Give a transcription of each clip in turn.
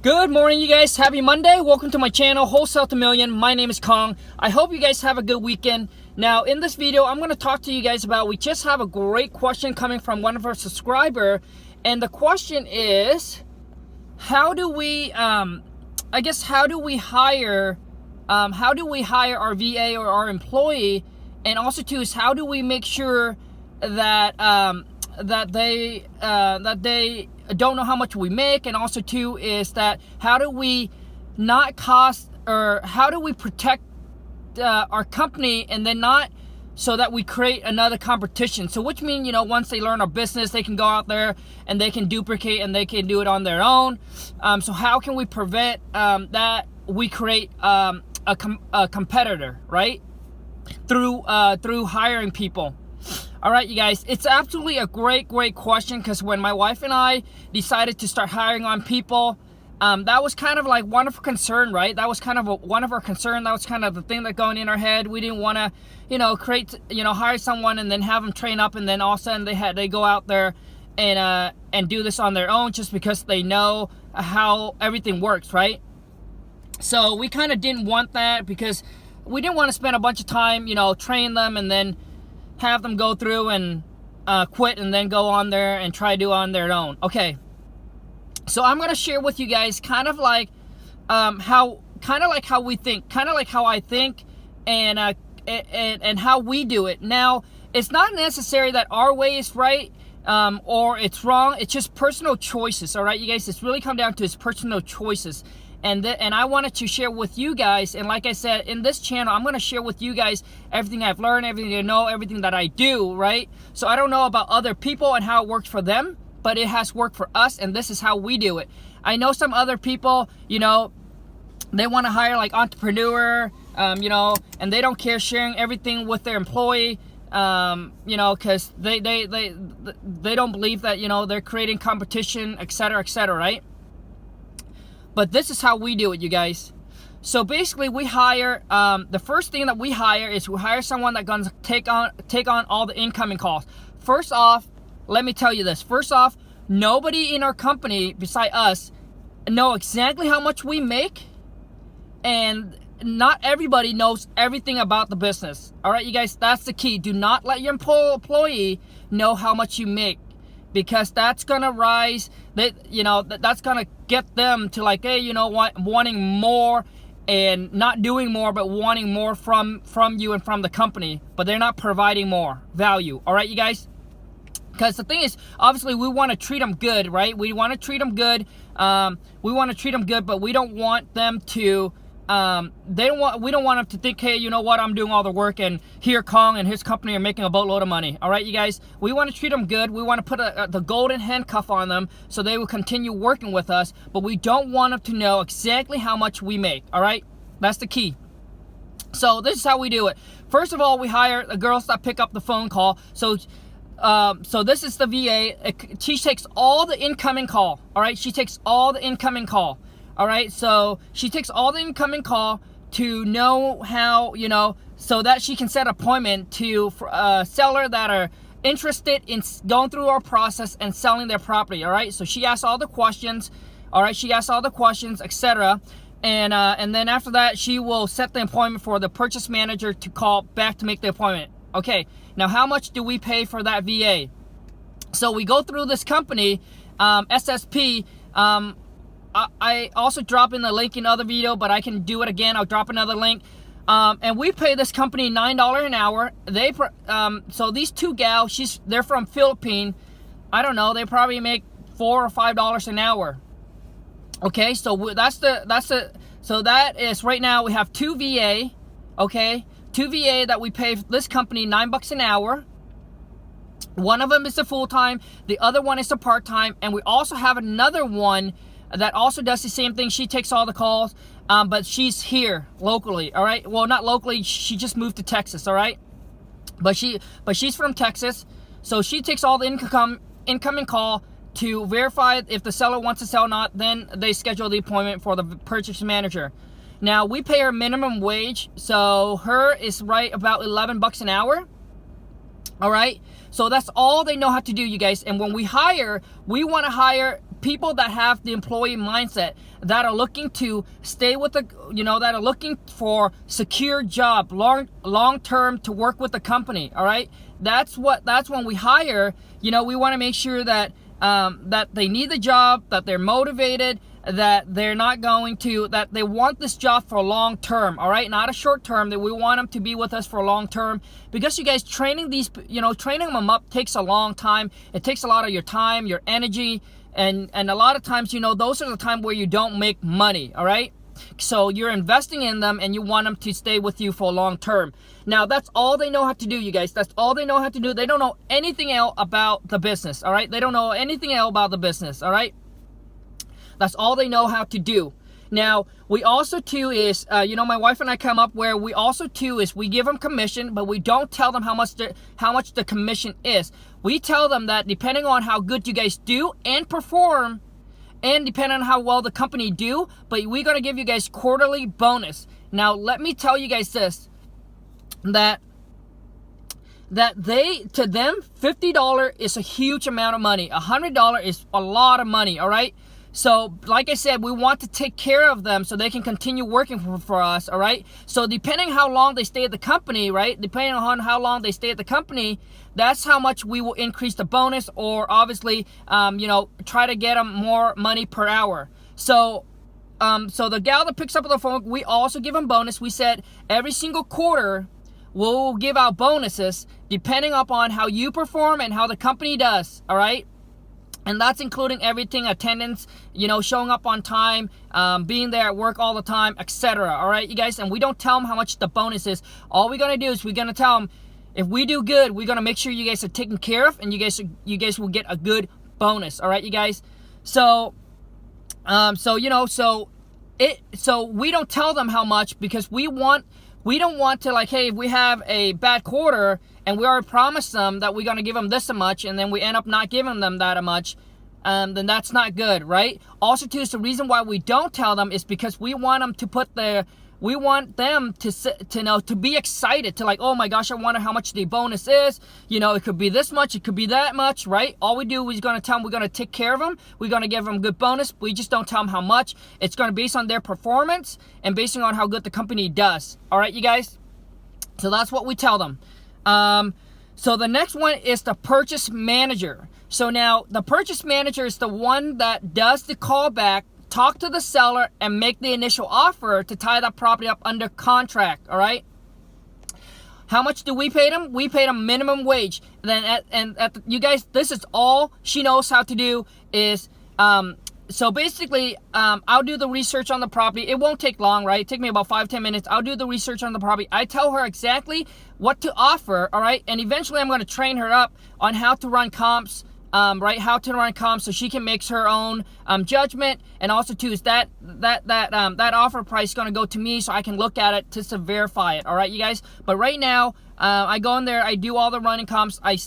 Good morning, you guys. Happy Monday. Welcome to my channel, Wholesale to Million. My name is Khang. I hope you guys have a good weekend. Now, in this video, I'm going to talk to you guys about, we just have a great question coming from one of our subscribers. And the question is, how do we, how do we hire our VA or our employee? And also too is, how do we make sure that, that they don't know how much we make? And also too is that, how do we not cost, or how do we protect our company and then not so that we create another competition? So which means, once they learn our business, they can go out there and they can duplicate and they can do it on their own. So how can we prevent that we create a competitor, right? Through hiring people. All right, you guys, it's absolutely a great question, because when my wife and I decided to start hiring on people, that was kind of like one of our concern, right? That was kind of one of our concern. That was kind of the thing that going in our head. We didn't want to, hire someone and then have them train up, and then all of a sudden they go out there and do this on their own just because they know how everything works, right? So we kind of didn't want that, because we didn't want to spend a bunch of time, train them and then have them go through and quit and then go on there and try to do it on their own. Okay, so I'm gonna share with you guys kind of like how we think, kind of like how I think, and how we do it. Now, it's not necessary that our way is right or it's wrong. It's just personal choices. All right, you guys, it's really come down to his personal choices. And I wanted to share with you guys, and like I said, in this channel, I'm going to share with you guys everything I've learned, everything I know, everything that I do, right? So I don't know about other people and how it works for them, but it has worked for us, and this is how we do it. I know some other people, they want to hire like entrepreneur, and they don't care sharing everything with their employee, because they don't believe that, they're creating competition, etc., right? But this is how we do it, you guys. So basically, we hire, the first thing that we hire is we hire someone that's going to take on all the incoming calls. First off, let me tell you this. First off, nobody in our company beside us know exactly how much we make, and not everybody knows everything about the business. All right, you guys, that's the key. Do not let your employee know how much you make, because that's gonna rise. That's gonna get them to like, hey, wanting more and not doing more, but wanting more from you and from the company, but they're not providing more value. All right, you guys. Because the thing is, obviously, we want to treat them good, right? We want to treat them good. But we don't want them to. We don't want them to think, hey, you know what, I'm doing all the work, and here Khang and his company are making a boatload of money. All right, you guys, we want to treat them good. We want to put the golden handcuff on them so they will continue working with us, but we don't want them to know exactly how much we make. All right, that's the key. So this is how we do it. First of all, we hire the girls that pick up the phone call. So this is the VA. She takes all the incoming call. All right, she takes all the incoming call. All right, so she takes all the incoming call to know how, so that she can set an appointment to seller that are interested in going through our process and selling their property. All right, so she asks all the questions. All right, she asks all the questions, etc. And then after that, she will set the appointment for the purchase manager to call back to make the appointment. Okay, now how much do we pay for that VA? So we go through this company, SSP. I also drop in the link in the other video, but I can do it again. I'll drop another link. And we pay this company $9 an hour. So these two gals, they're from Philippines. I don't know, they probably make $4 or $5 an hour. Okay, so so that is, right now we have two VA, okay? Two VA that we pay this company $9 an hour. One of them is a full-time, the other one is a part-time, and we also have another one that also does the same thing. She takes all the calls, but she's here locally. All right, well, not locally, she just moved to Texas. All right, but she's from Texas, so she takes all the incoming call to verify if the seller wants to sell or not. Then they schedule the appointment for the purchase manager. Now we pay her minimum wage, so her is right about $11 an hour. All right, so that's all they know how to do, you guys. And when we hire, we want to hire people that have the employee mindset, that are looking to stay with the, that are looking for secure job, long term to work with the company. All right, that's when we hire. We want to make sure that that they need the job, that they're motivated, that they're not going to, that they want this job for long term. All right, not a short term. That we want them to be with us for long term, because you guys, training them up takes a long time. It takes a lot of your time, your energy, and a lot of times, those are the time where you don't make money. All right, so you're investing in them and you want them to stay with you for long term. Now, that's all they know how to do, you guys. That's all they know how to do. They don't know anything else about the business. All right, they don't know anything else about the business. All right, that's all they know how to do. Now, we also too is, my wife and I come up where we also too is we give them commission, but we don't tell them how much the commission is. We tell them that depending on how good you guys do and perform, and depending on how well the company do, but we're gonna give you guys quarterly bonus. Now, let me tell you guys this, that to them, $50 is a huge amount of money. $100 is a lot of money. All right. So, like I said, we want to take care of them so they can continue working for us, all right? So, depending how long they stay at the company, right? Depending on how long they stay at the company, that's how much we will increase the bonus, or obviously, try to get them more money per hour. So, the gal that picks up the phone, we also give them bonus. We said every single quarter, we'll give out bonuses depending upon how you perform and how the company does, all right? And that's including everything: attendance, showing up on time, being there at work all the time, etc. All right, you guys? And we don't tell them how much the bonus is. All we're going to do is we're going to tell them, if we do good, we're going to make sure you guys are taken care of, and you guys will get a good bonus. All right, you guys? So we don't tell them how much, because we don't want to, like, hey, if we have a bad quarter and we already promised them that we're going to give them this much, and then we end up not giving them that much, then that's not good, right? Also, too, so the reason why we don't tell them is because we want them to know, to be excited, to like, oh my gosh, I wonder how much the bonus is. It could be this much, it could be that much, right? All we do is going to tell them we're going to take care of them. We're going to give them good bonus. We just don't tell them how much. It's going to be based on their performance and based on how good the company does. All right, you guys? So that's what we tell them. So the next one is the purchase manager. So now the purchase manager is the one that does the callback, talk to the seller, and make the initial offer to tie that property up under contract. All right. How much do we pay them? We pay them minimum wage. You guys, this is all she knows how to do is, so basically, I'll do the research on the property. It won't take long, right? Take me about 5-10 minutes. I'll do the research on the property. I tell her exactly what to offer, all right? And eventually I'm going to train her up on how to run comps, right? How to run comps so she can make her own judgment. And also too is that offer price going to go to me so I can look at it to verify it, all right, you guys? But right now, I go in there, I do all the running comps. I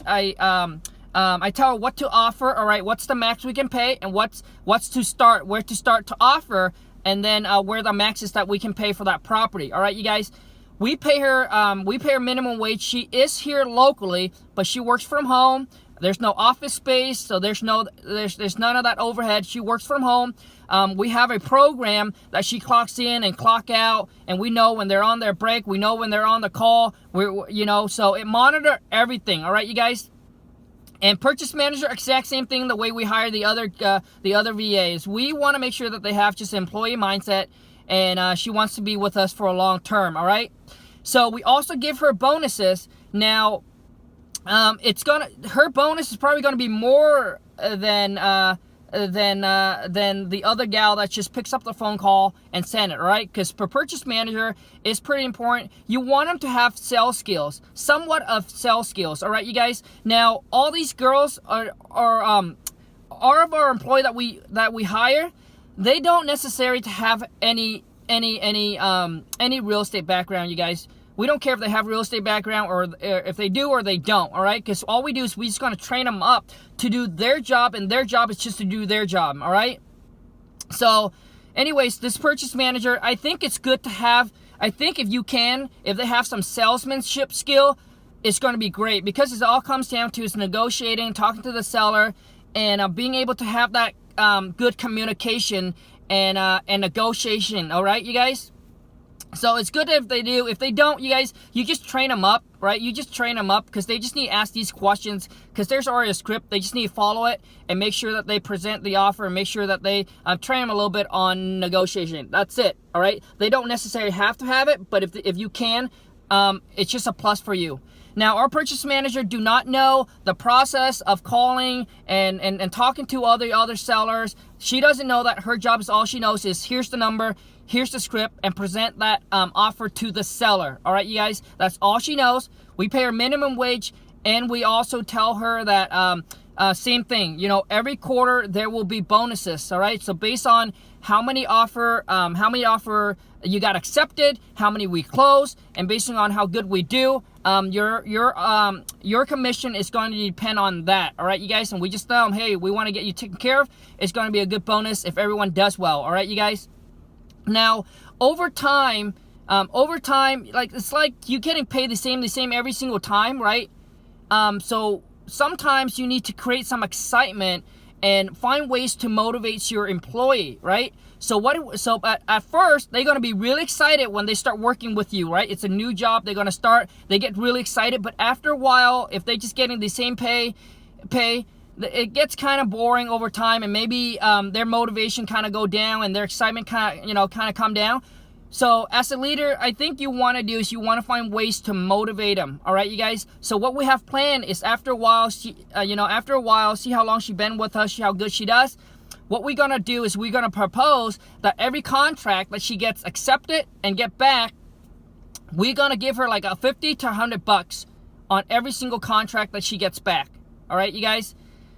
tell her what to offer, all right, what's the max we can pay, and what's to start, where to start to offer, and then where the max is that we can pay for that property. All right, you guys, we pay her minimum wage. She is here locally, but she works from home. There's no office space, so there's none of that overhead. She works from home. We have a program that she clocks in and clock out, and we know when they're on their break. We know when they're on the call. So it monitor everything. All right, you guys. And purchase manager, exact same thing. The way we hire the other VAs, we want to make sure that they have just employee mindset, and she wants to be with us for a long term. All right. So we also give her bonuses. Now, her bonus is probably gonna be more than the other gal that just picks up the phone call and send it, right? Because for purchase manager, it's pretty important. You want them to have sales skills, somewhat of sales skills, all right, you guys? Now, all these girls are of our employee that we hire, they don't necessarily have any real estate background, you guys. We don't care if they have real estate background or if they do or they don't, all right? Because all we do is we just going to train them up to do their job, and their job is just to do their job, all right? So, anyways, this purchase manager, I think it's good to have. I think if they have some salesmanship skill, it's going to be great, because it all comes down to is negotiating, talking to the seller, and being able to have that good communication and negotiation. All right, you guys. So it's good if they do. If they don't, you guys, you just train them up, right? You just train them up because they just need to ask these questions because there's already a script. They just need to follow it and make sure that they present the offer and make sure that they train them a little bit on negotiation. That's it, all right? They don't necessarily have to have it, but if you can, it's just a plus for you. Now, our purchase manager do not know the process of calling and talking to other sellers. She doesn't know that. Her job is, all she knows is here's the number, here's the script, and present that offer to the seller. All right, you guys, that's all she knows. We pay her minimum wage, and we also tell her that same thing. You know, every quarter there will be bonuses. All right, so based on how many offer you got accepted, how many we close, and based on how good we do, your commission is going to depend on that. All right, you guys, and we just tell them, hey, we want to get you taken care of. It's going to be a good bonus if everyone does well. All right, you guys. Now, over time, like it's like you getting paid the same every single time, right? So sometimes you need to create some excitement and find ways to motivate your employee, right? So at first they're going to be really excited when they start working with you, right? It's a new job. They're going to start, they get really excited, but after a while, if they're just getting the same pay, it gets kind of boring over time, and maybe their motivation kind of go down and their excitement kind of come down. So as a leader, I think you want to do is you want to find ways to motivate them. All right, you guys. So what we have planned is after a while, see how long she's been with us, see how good she does. What we're gonna do is we're gonna propose that every contract that she gets accepted and get back, we're gonna give her like a $50 to $100 on every single contract that she gets back. All right, you guys.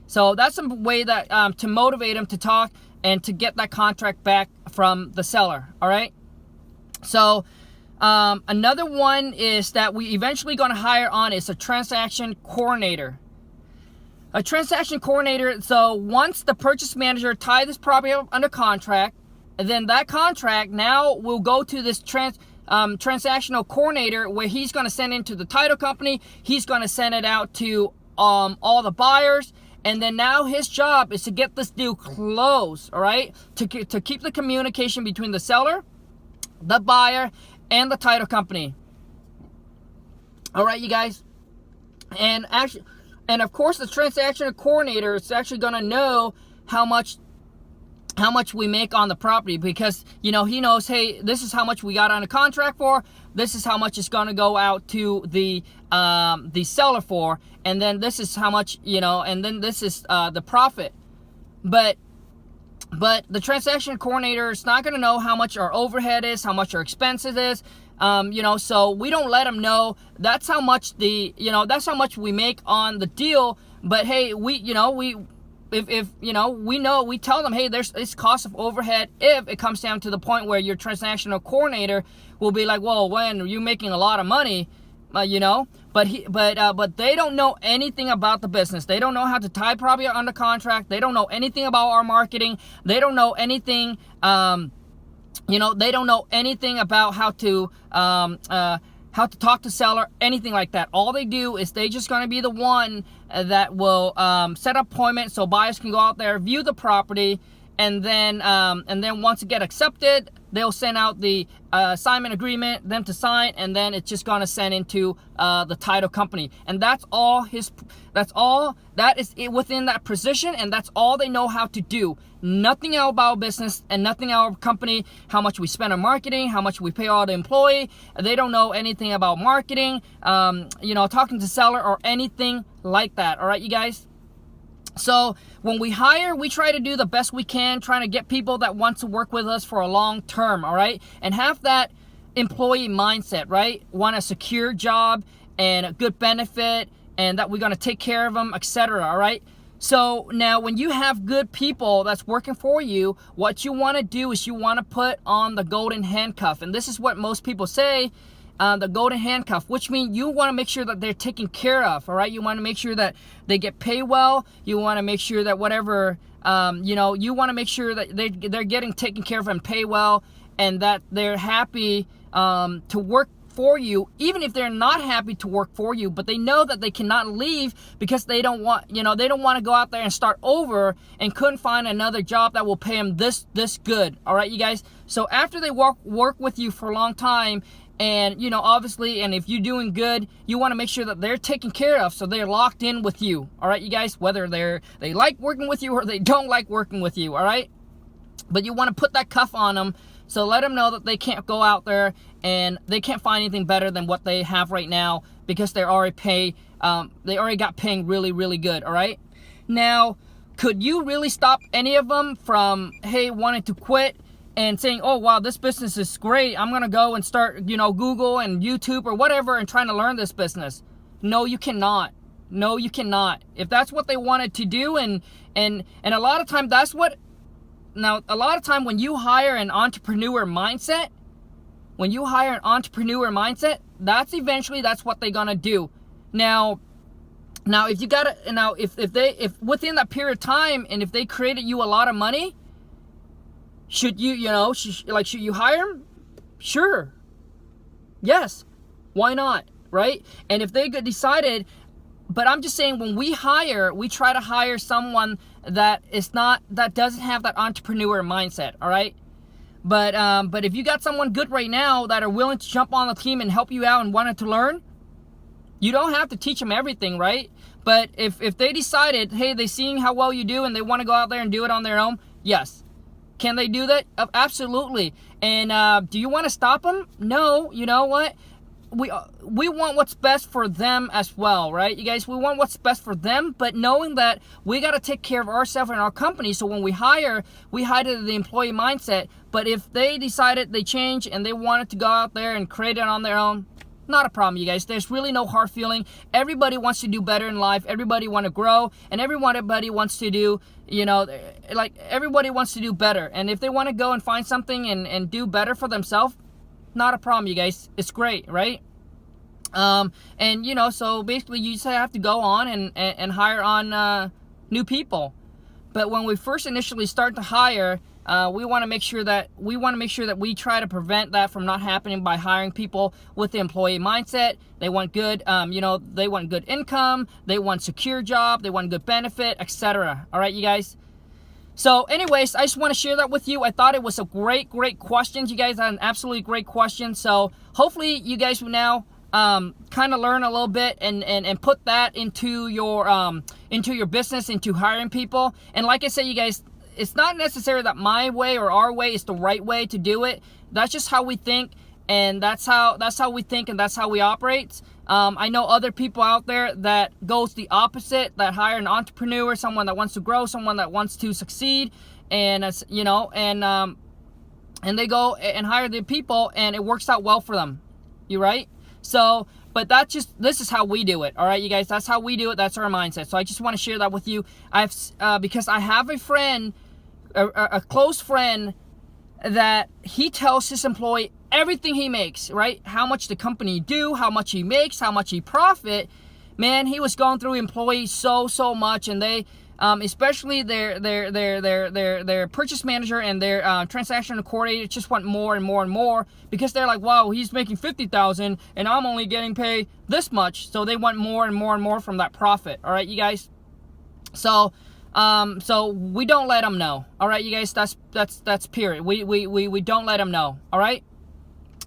So that's a way that to motivate them to talk and to get that contract back from the seller. All right. So another one is that we eventually going to hire on is a transaction coordinator. A transaction coordinator. So once the purchase manager tie this property up under contract, and then that contract now will go to this transactional coordinator, where he's going to send it to the title company. He's going to send it out to all the buyers. And then now his job is to get this deal closed, all right? To keep the communication between the seller, the buyer, and the title company. All right, you guys. And of course, the transaction coordinator is actually going to know how much we make on the property, because he knows, hey, this is how much we got on a contract for, this is how much it's going to go out to the seller for, and then this is how much, and then this is the profit. But the transaction coordinator is not going to know how much our overhead is, how much our expenses is, so we don't let them know that's how much that's how much we make on the deal. But hey, we tell them, hey, there's this cost of overhead if it comes down to the point where your transactional coordinator will be like, well, when you're making a lot of money, but they don't know anything about the business. They don't know how to tie property under contract. They don't know anything about our marketing. They don't know anything. They don't know anything about how to talk to seller, anything like that. All they do is they just going to be the one that will set up appointments so buyers can go out there, view the property, and then once it get accepted, they'll send out the assignment agreement, them to sign, and then it's just going to send into the title company. And that's all that is within that position, and that's all they know how to do. Nothing else about business and nothing else about company, how much we spend on marketing, how much we pay all the employee. They don't know anything about marketing, talking to seller or anything like that. All right, you guys. So when we hire, we try to do the best we can, trying to get people that want to work with us for a long term, all right? And have that employee mindset, right? Want a secure job and a good benefit, and that we're going to take care of them, etc., all right? So now when you have good people that's working for you, what you want to do is you want to put on the golden handcuff. And this is what most people say, the golden handcuff, which means you want to make sure that they're taken care of, all right? You want to make sure that they get paid well. You want to make sure that whatever, you want to make sure that they're getting taken care of and paid well, and that they're happy to work for you, even if they're not happy to work for you, but they know that they cannot leave because they don't want, they don't want to go out there and start over and couldn't find another job that will pay them this good. All right, you guys. So after they work with you for a long time, and obviously, and if you're doing good, you want to make sure that they're taken care of, so they're locked in with you. All right, you guys, whether they like working with you or they don't like working with you. All right, but you want to put that cuff on them. So let them know that they can't go out there and they can't find anything better than what they have right now, because they already got paying really, really good. All right. Now, could you really stop any of them from, hey, wanting to quit and saying, oh, wow, this business is great, I'm going to go and start, Google and YouTube or whatever and trying to learn this business? No, you cannot. No, you cannot. If that's what they wanted to do, and a lot of time that's what. Now, a lot of time when you hire an entrepreneur mindset, that's what they're gonna do. Now if you gotta, if within that period of time, and if they created you a lot of money, should you, should you hire them? Sure. Yes. Why not? Right? And if they decided, but I'm just saying, when we try to hire someone that doesn't have that entrepreneur mindset. All right. But if you got someone good right now that are willing to jump on the team and help you out and wanted to learn, you don't have to teach them everything, right? But if they decided, hey, they seeing how well you do and they want to go out there and do it on their own, yes. Can they do that? Absolutely. And do you want to stop them? No. You know what? We want what's best for them as well, right? You guys, we want what's best for them, but knowing that we got to take care of ourselves and our company. So when we hire the employee mindset. But if they decided, they change and they wanted to go out there and create it on their own, not a problem, you guys. There's really no hard feeling. Everybody wants to do better in life. Everybody want to grow, and everybody wants to do, everybody wants to do better. And if they want to go and find something and do better for themselves, not a problem, you guys. It's great, right? So basically you just have to go on and hire on new people. But when we first initially start to hire, we want to make sure that we try to prevent that from not happening by hiring people with the employee mindset. They want good, they want good income, they want secure job, they want good benefit, etc. All right, you guys. So anyways, I just want to share that with you. I thought it was a great question. You guys had an absolutely great question. So hopefully you guys will now kind of learn a little bit and put that into your business, into hiring people. And like I said, you guys, it's not necessary that my way or our way is the right way to do it. That's just how we think, and that's how we think, and that's how we operate. I know other people out there that goes the opposite, that hire an entrepreneur, someone that wants to grow, someone that wants to succeed, and and they go and hire the people, and it works out well for them. You right? So, but this is how we do it. All right, you guys, that's how we do it. That's our mindset. So I just want to share that with you. Because I have a friend, a close friend, that he tells his employee everything he makes, right? How much the company do, how much he makes, how much he profit. Man, he was going through employees so much, and they, especially their purchase manager and their transaction coordinator just want more and more and more, because they're like, wow, he's making $50,000 and I'm only getting paid this much. So they want more and more and more from that profit. All right, you guys. So we don't let them know. All right, you guys. That's period. We don't let them know. All right.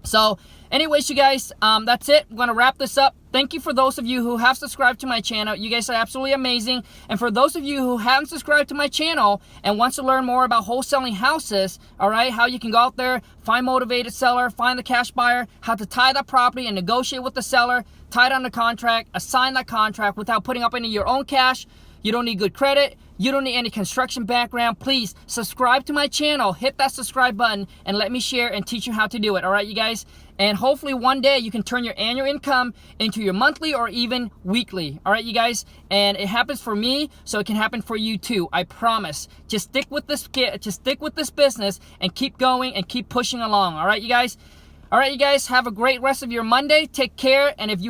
So anyways, you guys, that's it. I'm gonna wrap this up. Thank you for those of you who have subscribed to my channel. You guys are absolutely amazing. And for those of you who haven't subscribed to my channel and wants to learn more about wholesaling houses, all right, how you can go out there, find motivated seller, find the cash buyer, how to tie that property and negotiate with the seller, tie it under contract, assign that contract without putting up any of your own cash. You don't need good credit. You don't need any construction background. Please subscribe to my channel. Hit that subscribe button and let me share and teach you how to do it. All right, you guys? And hopefully one day you can turn your annual income into your monthly or even weekly. All right, you guys? And it happens for me, so it can happen for you too. I promise. Just stick with this business and keep going and keep pushing along. All right, you guys? All right, you guys, have a great rest of your Monday. Take care. And if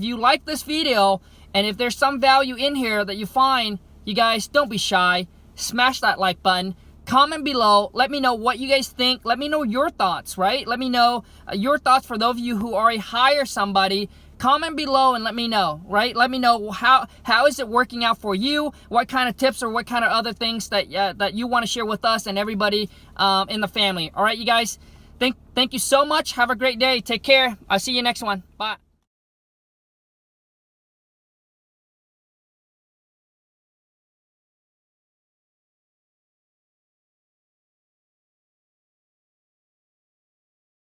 you like this video, and if there's some value in here that you find, you guys, don't be shy. Smash that like button. Comment below. Let me know what you guys think. Let me know your thoughts, right? Let me know your thoughts for those of you who already hire somebody. Comment below and let me know, right? Let me know how is it working out for you? What kind of tips or what kind of other things that that you want to share with us and everybody in the family. All right, you guys. Thank you so much. Have a great day. Take care. I'll see you next one. Bye.